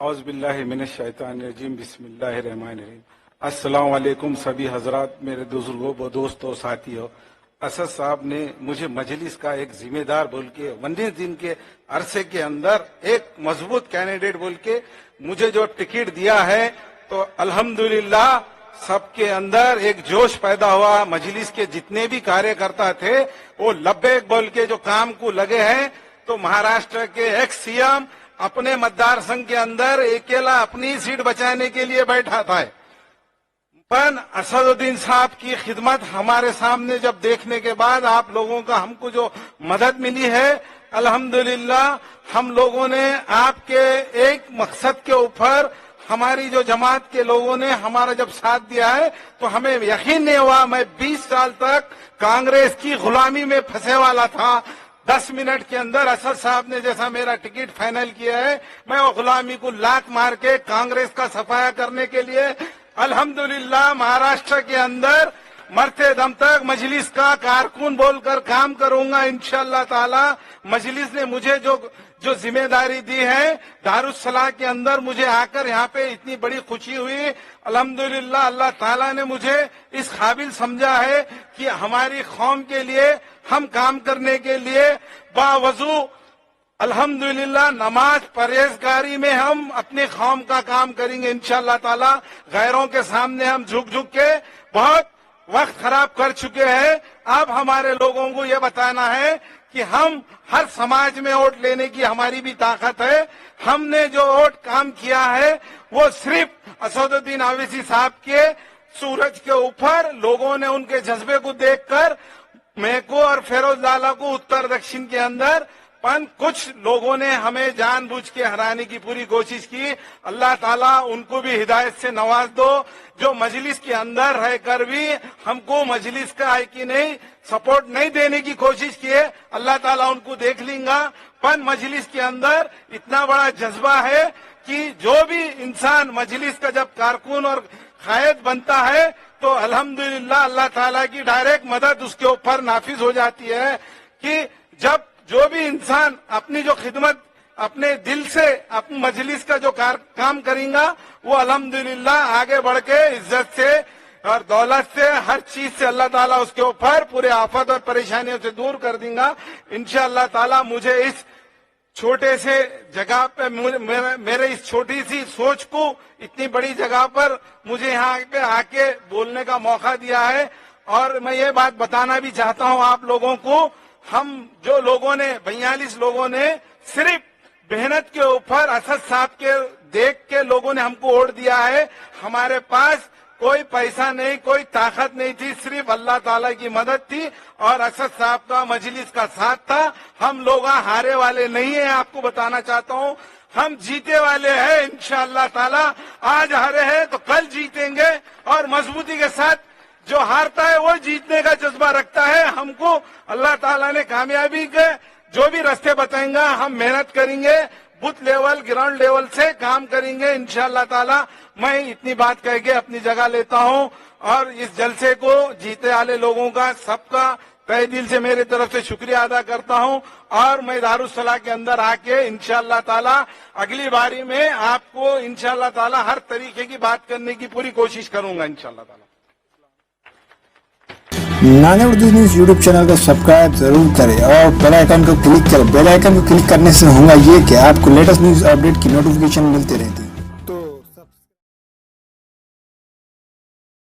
औज़ बिल्लाहि मिनश शैतानिर रजीम बिस्मिल्लाहिर रहमानिर रहीम। अस्सलाम वालेकुम सभी हजरात, मेरे बुजुर्गों, दोस्तों, साथियों। असद साहब ने मुझे मजलिस का एक जिम्मेदार बोल के 19 दिन के अरसे के अंदर एक मजबूत कैंडिडेट बोल के मुझे जो टिकट दिया है, तो अल्हम्दुलिल्लाह सबके अंदर एक जोश पैदा हुआ। मजलिस के जितने भी कार्यकर्ता थे वो लब्बैक बोल के जो काम को लगे हैं। तो महाराष्ट्र के एक्स सीएम अपने मतदार संघ के अंदर अकेला अपनी सीट बचाने के लिए बैठा था। पर असदुद्दीन साहब की खिदमत हमारे सामने जब देखने के बाद आप लोगों का हमको जो मदद मिली है, अल्हम्दुलिल्लाह हम लोगों ने आपके एक मकसद के ऊपर हमारी जो जमात के लोगों ने हमारा जब साथ दिया है, तो हमें यकीन नहीं हुआ। मैं 20 साल तक कांग्रेस की गुलामी में फंसे वाला था। 10 मिनट के अंदर असद साहब ने जैसा मेरा टिकट फाइनल किया है, मैं वो गुलामी को लात मार के कांग्रेस का सफाया करने के लिए अल्हम्दुलिल्लाह महाराष्ट्र के अंदर मरते दम तक मजलिस का कारकुन बोलकर काम करूंगा इंशाअल्लाह ताला। मजलिस ने मुझे जो जिम्मेदारी दी है, दारुस्सलाह के अंदर मुझे आकर यहाँ पे इतनी बड़ी खुशी हुई। अल्हम्दुलिल्लाह अल्लाह ताला ने मुझे इस काबिल समझा है कि हमारी कौम के लिए हम काम करने के लिए बावजू अल्हम्दुलिल्लाह नमाज परहेजगारी में हम अपने कौम का काम करेंगे इंशाअल्लाह ताला। गैरों के सामने हम झुक झुक के बहुत वक्त खराब कर चुके हैं। अब हमारे लोगों को ये बताना है कि हम हर समाज में वोट लेने की हमारी भी ताकत है। हमने जो वोट काम किया है वो सिर्फ असदुद्दीन ओवैसी साहब के सूरज के ऊपर लोगों ने उनके जज्बे को देखकर मैं को और फेरोज लाला को उत्तर दक्षिण के अंदर कुछ लोगों ने हमें जानबूझ के हराने की पूरी कोशिश की। अल्लाह ताला उनको भी हिदायत से नवाज दो। जो मजलिस के अंदर रहकर भी हमको मजलिस का है कि नहीं सपोर्ट नहीं देने की कोशिश की है, अल्लाह ताला उनको देख लेगा। पर मजलिस के अंदर इतना बड़ा जज्बा है कि जो भी इंसान मजलिस का जब कारकुन और कायद बनता है, तो अल्हम्दुलिल्लाह अल्लाह ताला की डायरेक्ट मदद उसके ऊपर नाफिज हो जाती है। कि जब जो भी इंसान अपनी जो खिदमत अपने दिल से अपनी मजलिस का जो काम करेगा, वो अल्हम्दुलिल्लाह आगे बढ़ के इज्जत से और दौलत से हर चीज से अल्लाह ताला उसके ऊपर पूरे आफत और परेशानियों से दूर कर देगा इंशाअल्लाह ताला। मुझे इस छोटे से जगह पे मेरे इस छोटी सी सोच को इतनी बड़ी जगह पर मुझे यहाँ पे आके बोलने का मौका दिया है। और मैं ये बात बताना भी चाहता हूँ आप लोगों को, हम जो लोगों ने 42 लोगों ने सिर्फ मेहनत के ऊपर असद साहब के देख के लोगों ने हमको वोट दिया है। हमारे पास कोई पैसा नहीं, कोई ताकत नहीं थी, सिर्फ अल्लाह ताला की मदद थी और असद साहब का मजलिस का साथ था। हम लोग हारे वाले नहीं है, आपको बताना चाहता हूँ, हम जीते वाले हैं इंशाअल्लाह ताला। आज हारे हैं तो कल जीतेंगे और मजबूती के साथ जो हारता है वो जीतने का जज्बा रखता है। हमको अल्लाह ताला ने कामयाबी के जो भी रास्ते बताएंगा हम मेहनत करेंगे, बूथ लेवल ग्राउंड लेवल से काम करेंगे इंशाअल्लाह ताला। मैं इतनी बात कह के अपनी जगह लेता हूं और इस जलसे को जीते वाले लोगों का सबका तहे दिल से मेरी तरफ से शुक्रिया अदा करता हूं। और मैं दारुस्सलाह के अंदर आके इंशाअल्लाह ताला अगली बारी में आपको इंशाअल्लाह ताला हर तरीके की बात करने की पूरी कोशिश करूंगा इंशाअल्लाह ताला। नाने उर्दू न्यूज यूट्यूब चैनल को सब्सक्राइब जरूर करें और बेल आइकन को क्लिक करें। बेल आइकन को क्लिक करने से होगा ये कि आपको लेटेस्ट न्यूज अपडेट की नोटिफिकेशन मिलती रहती है।